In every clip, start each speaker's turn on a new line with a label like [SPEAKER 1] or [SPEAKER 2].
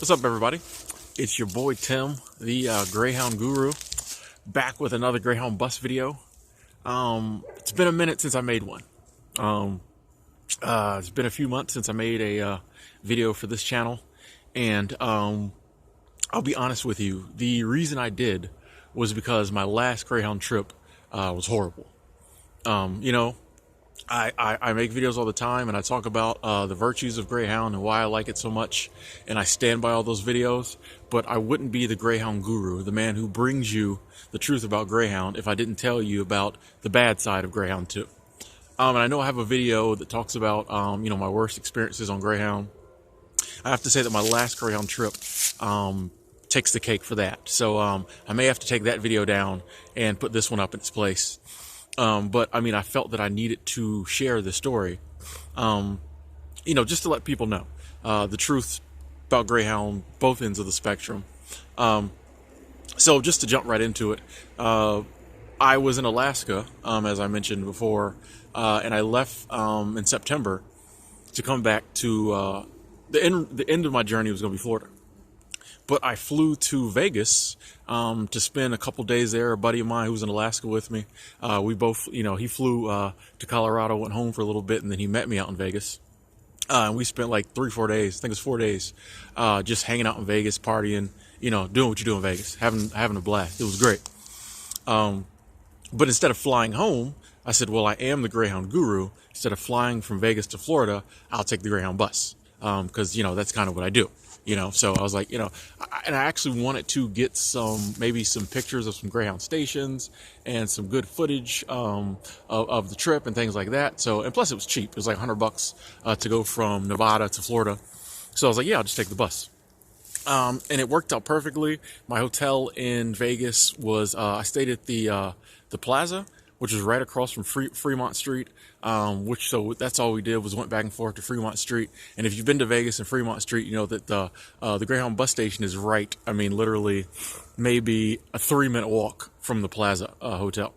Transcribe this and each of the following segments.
[SPEAKER 1] What's up, everybody? It's your boy Tim, the Greyhound Guru, back with another Greyhound bus video. It's been a minute since I made one. It's been a few months since I made a video for this channel, and I'll be honest with you. The reason I did was because my last Greyhound trip was horrible. I make videos all the time, and I talk about the virtues of Greyhound and why I like it so much, and I stand by all those videos, but I wouldn't be the Greyhound Guru, the man who brings you the truth about Greyhound, if I didn't tell you about the bad side of Greyhound too. And I know I have a video that talks about, my worst experiences on Greyhound. I have to say that my last Greyhound trip takes the cake for that. So I may have to take that video down and put this one up in its place. But I mean, I felt that I needed to share the story, just to let people know the truth about Greyhound, both ends of the spectrum. So just to jump right into it, I was in Alaska, as I mentioned before, and I left in September to come back to the end of my journey was going to be Florida. But I flew to Vegas to spend a couple days there. A buddy of mine who was in Alaska with me, we both, he flew to Colorado, went home for a little bit, and then he met me out in Vegas. And we spent like 3-4 days, I think it was 4 days, just hanging out in Vegas, partying, doing what you do in Vegas, having a blast. It was great. But instead of flying home, I said, well, I am the Greyhound Guru. Instead of flying from Vegas to Florida, I'll take the Greyhound bus. Because, that's kind of what I do. So I was like, and I actually wanted to get maybe some pictures of some Greyhound stations and some good footage of the trip and things like that. So, and plus it was cheap. It was like $100 to go from Nevada to Florida. So I was like, yeah, I'll just take the bus. And it worked out perfectly. My hotel in Vegas was, I stayed at the Plaza, which is right across from Fremont Street, so that's all we did was went back and forth to Fremont Street. And if you've been to Vegas and Fremont Street, you know that the Greyhound bus station is right, literally maybe a 3-minute walk from the Plaza Hotel.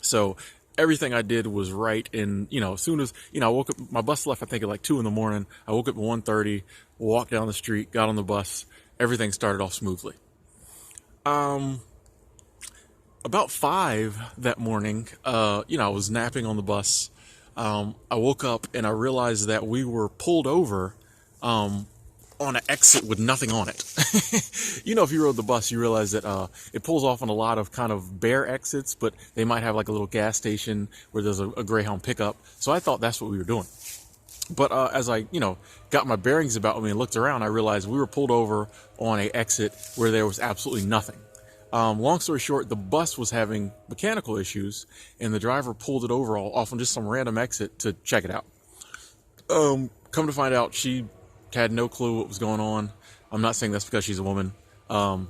[SPEAKER 1] So everything I did was right. And, as soon as, I woke up, my bus left, I think at like 2 a.m. I woke up at 1:30, walked down the street, got on the bus. Everything started off smoothly. About 5 that morning, I was napping on the bus. I woke up and I realized that we were pulled over on an exit with nothing on it. If you rode the bus, you realize that it pulls off on a lot of kind of bare exits, but they might have like a little gas station where there's a Greyhound pickup. So I thought that's what we were doing. But as I, got my bearings about me and looked around, I realized we were pulled over on an exit where there was absolutely nothing. Long story short, the bus was having mechanical issues, and the driver pulled it over off on just some random exit to check it out. Come to find out, she had no clue what was going on. I'm not saying that's because she's a woman. I'm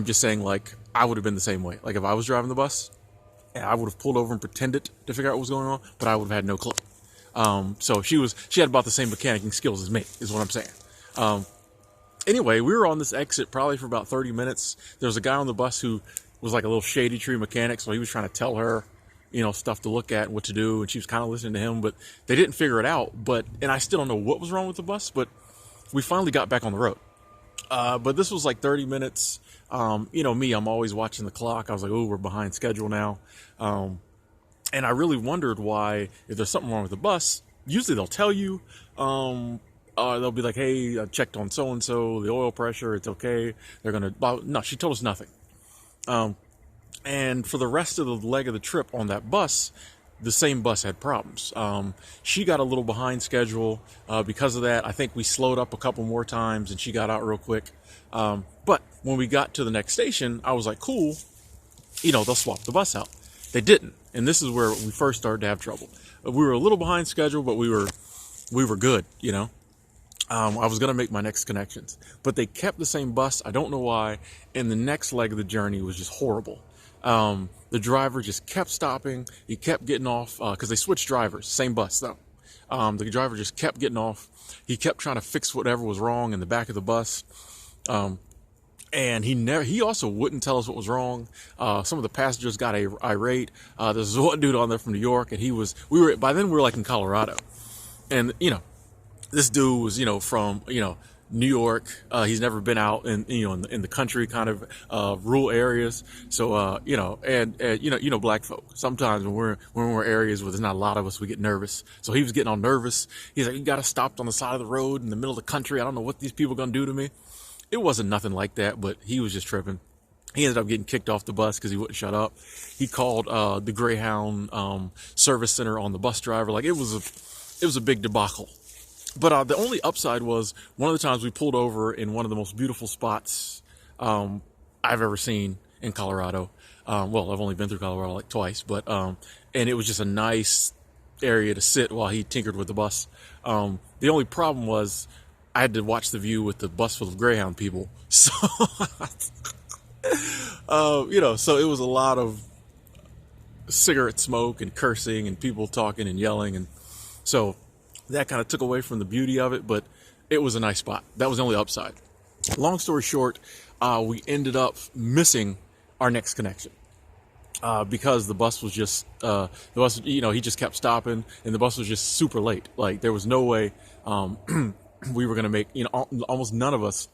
[SPEAKER 1] just saying, I would have been the same way. Like, if I was driving the bus, I would have pulled over and pretended to figure out what was going on, but I would have had no clue. So she had about the same mechanicking skills as me, is what I'm saying. Anyway, we were on this exit probably for about 30 minutes. There was a guy on the bus who was like a little shady tree mechanic, so he was trying to tell her, stuff to look at and what to do, and she was kind of listening to him, but they didn't figure it out. And I still don't know what was wrong with the bus, but we finally got back on the road. But this was like 30 minutes. Me, I'm always watching the clock. I was like, oh, we're behind schedule now. And I really wondered why, if there's something wrong with the bus, usually they'll tell you, they'll be like, hey, I checked on so-and-so, the oil pressure, it's okay. They're going to, no, she told us nothing. And for the rest of the leg of the trip on that bus, the same bus had problems. She got a little behind schedule. Because of that, I think we slowed up a couple more times and she got out real quick. But when we got to the next station, I was like, cool, they'll swap the bus out. They didn't. And this is where we first started to have trouble. We were a little behind schedule, but we were good, I was going to make my next connections, but they kept the same bus. I don't know why. And the next leg of the journey was just horrible. The driver just kept stopping. He kept getting off, cause they switched drivers, same bus though. The driver just kept getting off. He kept trying to fix whatever was wrong in the back of the bus. And he also wouldn't tell us what was wrong. Some of the passengers got irate. There's one dude on there from New York, and by then we were like in Colorado. And, this dude was, from, New York. He's never been out in, in the country kind of, rural areas. So, and black folk, sometimes when we're areas where there's not a lot of us, we get nervous. So he was getting all nervous. He's like, you got to stop on the side of the road in the middle of the country. I don't know what these people are going to do to me. It wasn't nothing like that, but he was just tripping. He ended up getting kicked off the bus because he wouldn't shut up. He called, the Greyhound, service center on the bus driver. Like, it was a big debacle. But the only upside was one of the times we pulled over in one of the most beautiful spots I've ever seen in Colorado. Well, I've only been through Colorado like twice, but and it was just a nice area to sit while he tinkered with the bus. The only problem was I had to watch the view with the bus full of Greyhound people. So, so it was a lot of cigarette smoke and cursing and people talking and yelling, and so that kind of took away from the beauty of it, but it was a nice spot. That was the only upside. Long story short, we ended up missing our next connection because the bus was just, he just kept stopping, and the bus was just super late. Like, there was no way we were going to make, almost none of us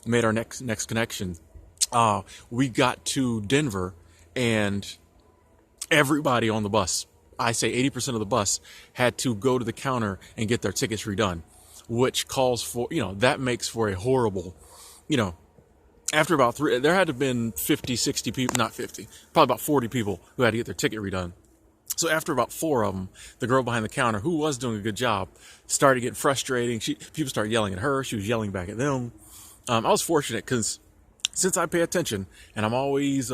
[SPEAKER 1] made our next connection. We got to Denver, and everybody on the bus, I say 80% of the bus, had to go to the counter and get their tickets redone, which calls for, that makes for a horrible, after about there had to have been 50, 60 people, not 50, probably about 40 people who had to get their ticket redone. So after about 4 of them, the girl behind the counter, who was doing a good job, started getting frustrating. People started yelling at her. She was yelling back at them. I was fortunate because since I pay attention and I'm always,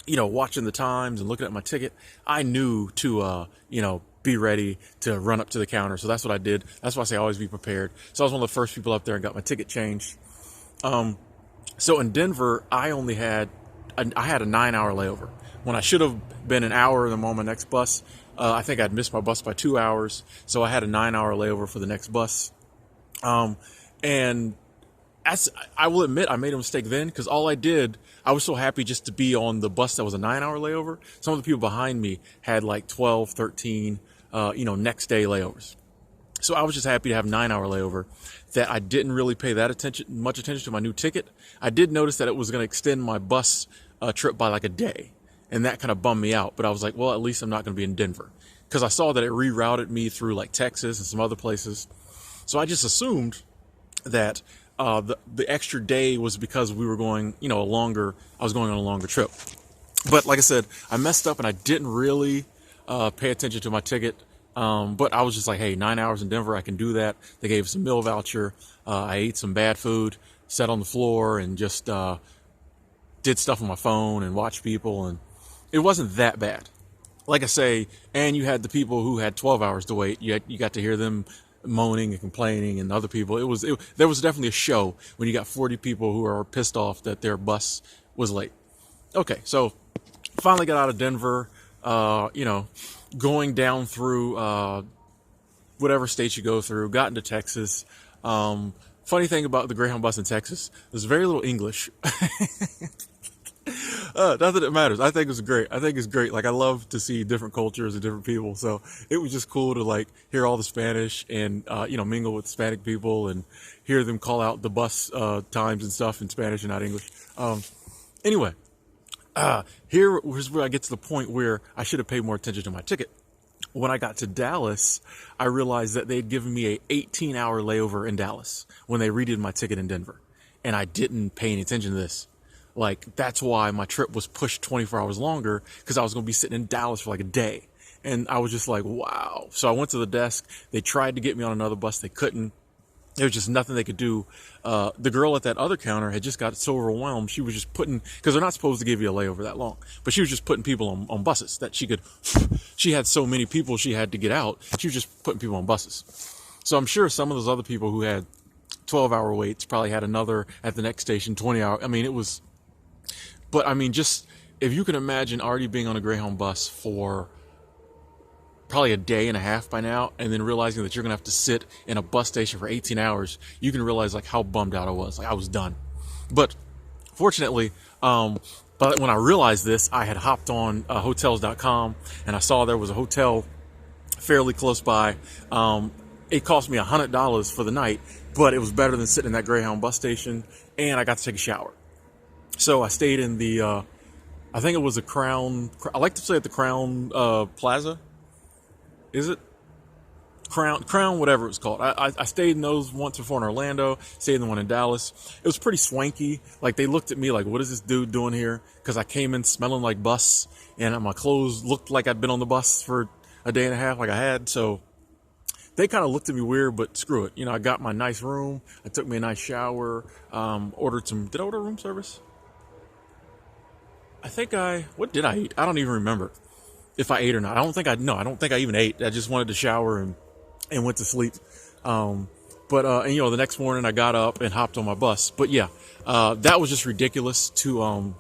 [SPEAKER 1] watching the times and looking at my ticket, I knew to, be ready to run up to the counter. So that's what I did. That's why I say always be prepared. So I was one of the first people up there and got my ticket changed. So in Denver, I had a 9-hour layover when I should have been an hour and I'm on my next bus. I think I'd missed my bus by 2 hours. So I had a 9-hour layover for the next bus. And I will admit I made a mistake then because I was so happy just to be on the bus that was a 9-hour layover. Some of the people behind me had like 12, 13, next day layovers. So I was just happy to have 9-hour layover that I didn't really pay much attention to my new ticket. I did notice that it was going to extend my bus trip by like a day, and that kind of bummed me out. But I was like, well, at least I'm not going to be in Denver because I saw that it rerouted me through like Texas and some other places. So I just assumed that the extra day was because we were going, I was going on a longer trip. But like I said, I messed up and I didn't really pay attention to my ticket. But I was just like, hey, 9 hours in Denver, I can do that. They gave us a meal voucher. I ate some bad food, sat on the floor and just did stuff on my phone and watched people. And it wasn't that bad. Like I say, and you had the people who had 12 hours to wait. You got to hear them moaning and complaining, and other people. There was definitely a show when you got 40 people who are pissed off that their bus was late. Okay, so finally got out of Denver, going down through whatever states you go through, got into Texas. Funny thing about the Greyhound bus in Texas, there's very little English. Not that it matters. I think it's great. Like, I love to see different cultures and different people. So it was just cool to like hear all the Spanish and, mingle with Hispanic people and hear them call out the bus, times and stuff in Spanish and not English. Anyway, here's where I get to the point where I should have paid more attention to my ticket. When I got to Dallas, I realized that they'd given me a 18-hour layover in Dallas when they redid my ticket in Denver. And I didn't pay any attention to this. Like, that's why my trip was pushed 24 hours longer, because I was going to be sitting in Dallas for like a day. And I was just like, wow. So I went to the desk. They tried to get me on another bus. They couldn't. There was just nothing they could do. The girl at that other counter had just got so overwhelmed. She was just because they're not supposed to give you a layover that long, but she was just putting people on buses that she had so many people she had to get out. She was just putting people on buses. So I'm sure some of those other people who had 12-hour waits probably had another at the next station, 20-hour. I mean, just if you can imagine already being on a Greyhound bus for probably a day and a half by now, and then realizing that you're going to have to sit in a bus station for 18 hours, you can realize like how bummed out I was. Like, I was done. But fortunately, but when I realized this, I had hopped on hotels.com and I saw there was a hotel fairly close by. It cost me $100 for the night, but it was better than sitting in that Greyhound bus station, and I got to take a shower. So I stayed in the, I think it was a Crown. I like to say at the Crown Plaza. Is it? Crown, whatever it was called. I stayed in those once before in Orlando, stayed in the one in Dallas. It was pretty swanky. Like, they looked at me like, what is this dude doing here? Because I came in smelling like bus, and my clothes looked like I'd been on the bus for a day and a half like I had. So they kind of looked at me weird, but screw it. I got my nice room. I took me a nice shower, ordered some, did I order room service? What did I eat? I don't even remember if I ate or not. I don't think I even ate. I just wanted to shower and went to sleep. And the next morning I got up and hopped on my bus. But yeah, that was just ridiculous to,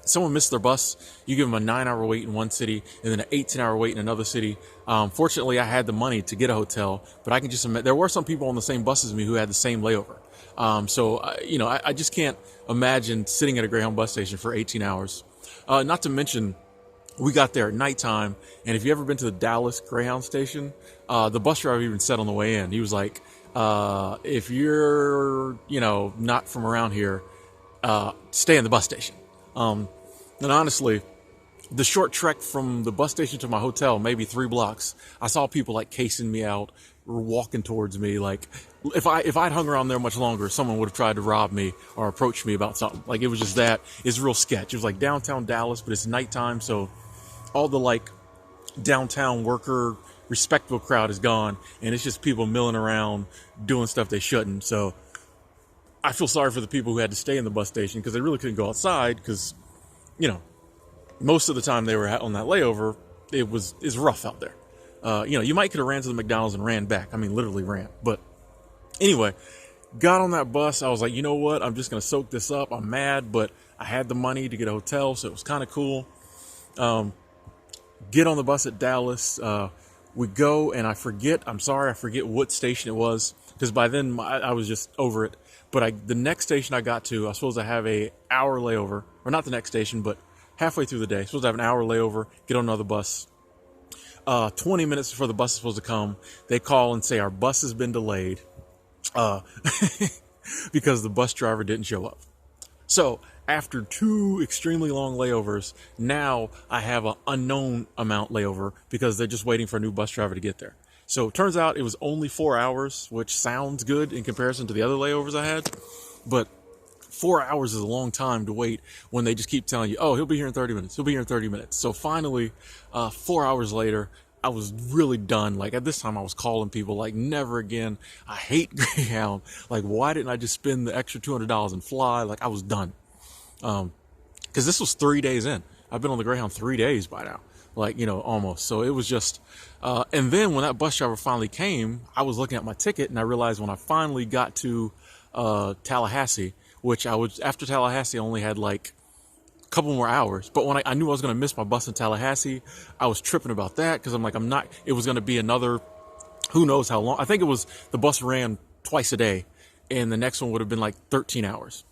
[SPEAKER 1] someone missed their bus. You give them a 9-hour wait in one city and then an 18-hour wait in another city. Fortunately, I had the money to get a hotel, but I can just admit there were some people on the same bus as me who had the same layover. I just can't imagine sitting at a Greyhound bus station for 18 hours. Not to mention, we got there at nighttime, and if you've ever been to the Dallas Greyhound station, the bus driver even said on the way in, he was like, if you're, not from around here, stay in the bus station. And honestly, the short trek from the bus station to my hotel, maybe 3 blocks, I saw people like casing me out or walking towards me. Like, if I'd hung around there much longer, someone would have tried to rob me or approach me about something. Like, it was just that. It's real sketch. It was like downtown Dallas, but it's nighttime, so all the like downtown worker respectable crowd is gone, and it's just people milling around doing stuff they shouldn't. So I feel sorry for the people who had to stay in the bus station because they really couldn't go outside because, most of the time they were on that layover, it's rough out there. You might could have ran to the McDonald's and ran back. I mean, literally ran. But anyway, got on that bus. I was like, you know what? I'm just going to soak this up. I'm mad, but I had the money to get a hotel, so it was kind of cool. Get on the bus at Dallas. We go, and I forget what station it was, because by then I was just over it. But the next station I got to, I was supposed to have a hour layover, or not the next station, but halfway through the day, supposed to have an hour layover, get on another bus. 20 minutes before the bus is supposed to come, they call and say our bus has been delayed, because the bus driver didn't show up. So after 2 extremely long layovers, now I have an unknown amount layover because they're just waiting for a new bus driver to get there. So it turns out it was only 4 hours, which sounds good in comparison to the other layovers I had. But 4 hours is a long time to wait when they just keep telling you, oh, he'll be here in 30 minutes. He'll be here in 30 minutes. So finally, 4 hours later, I was really done. Like, at this time I was calling people like, never again. I hate Greyhound. Like, why didn't I just spend the extra $200 and fly? Like, I was done. Cause this was 3 days in. I've been on the Greyhound 3 days by now. Like, almost. So it was just, and then when that bus driver finally came, I was looking at my ticket and I realized when I finally got to, Tallahassee, which after Tallahassee, I only had like a couple more hours. But when I knew I was going to miss my bus in Tallahassee, I was tripping about that. Cause it was going to be another, who knows how long. I think the bus ran twice a day, and the next one would have been like 13 hours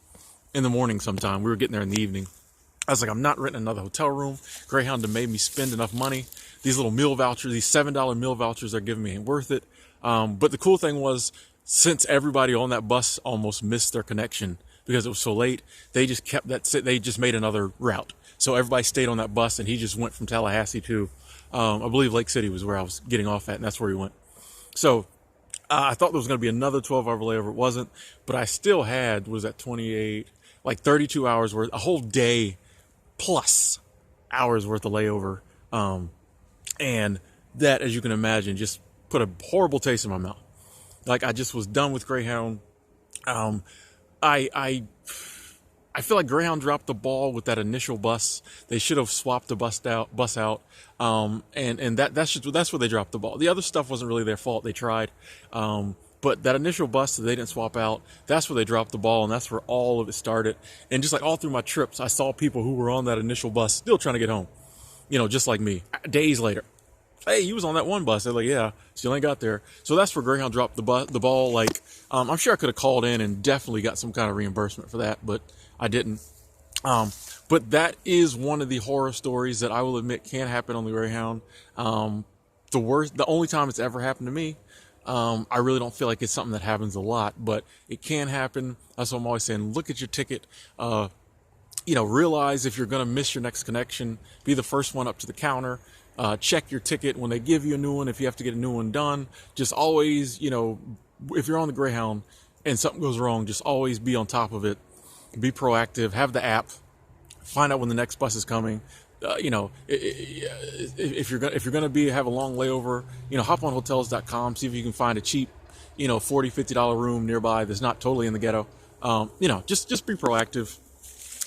[SPEAKER 1] in the morning sometime. We were getting there in the evening. I was like, I'm not renting another hotel room. Greyhound made me spend enough money. These little meal vouchers, these $7 meal vouchers they're giving me ain't worth it. But the cool thing was, since everybody on that bus almost missed their connection because it was so late, they just kept they just made another route. So everybody stayed on that bus, and he just went from Tallahassee to, I believe Lake City was where I was getting off at, and that's where he went. So I thought there was going to be another 12-hour layover. It wasn't, but I still had, was that 28, like 32 hours worth, a whole day plus hours worth of layover. And that, as you can imagine, just put a horrible taste in my mouth. Like, I just was done with Greyhound. I feel like Greyhound dropped the ball with that initial bus. They should have swapped the bus out. And that's where they dropped the ball. The other stuff wasn't really their fault. They tried. But that initial bus that they didn't swap out, that's where they dropped the ball, and that's where all of it started. And just like all through my trips, I saw people who were on that initial bus still trying to get home, just like me. Days later, hey, you was on that one bus. They're like, yeah, still ain't got there. So that's where Greyhound dropped the ball. Like, I'm sure I could have called in and definitely got some kind of reimbursement for that, but I didn't. But that is one of the horror stories that I will admit can happen on the Greyhound. The only time it's ever happened to me I really don't feel like it's something that happens a lot, but it can happen. That's what I'm always saying. Look at your ticket. Realize if you're going to miss your next connection, be the first one up to the counter. Check your ticket when they give you a new one. If you have to get a new one done, just always, if you're on the Greyhound and something goes wrong, just always be on top of it. Be proactive. Have the app. Find out when the next bus is coming. If you're gonna have a long layover, hop on hotels.com, see if you can find a cheap, $40-$50 room nearby that's not totally in the ghetto. Just be proactive,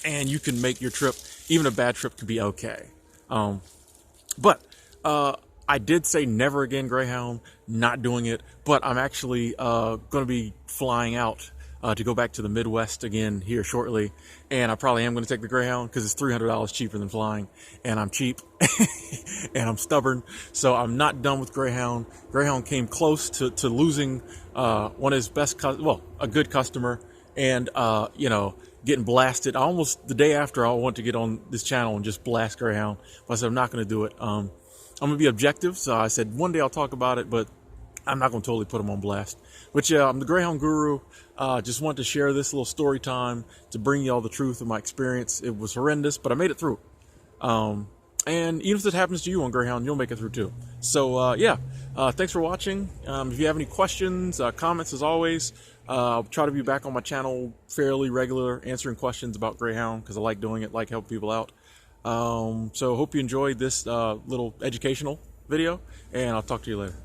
[SPEAKER 1] and you can make your trip. Even a bad trip can be okay. But I did say never again Greyhound, not doing it, but I'm actually going to be flying out to go back to the Midwest again here shortly, and I probably am going to take the Greyhound because it's $300 cheaper than flying, and I'm cheap and I'm stubborn, so I'm not done with Greyhound. Greyhound came close to losing one of his best, a good customer, and getting blasted. Almost the day after I want to get on this channel and just blast Greyhound, but I said I'm not going to do it. I'm going to be objective, so I said one day I'll talk about it, but I'm not going to totally put them on blast. But yeah, I'm the Greyhound Guru. Just wanted to share this little story time to bring you all the truth of my experience. It was horrendous, but I made it through. And even if it happens to you on Greyhound, you'll make it through too. So thanks for watching. If you have any questions, comments, as always, I'll try to be back on my channel fairly regular, answering questions about Greyhound because I like doing it, like helping people out. So hope you enjoyed this little educational video, and I'll talk to you later.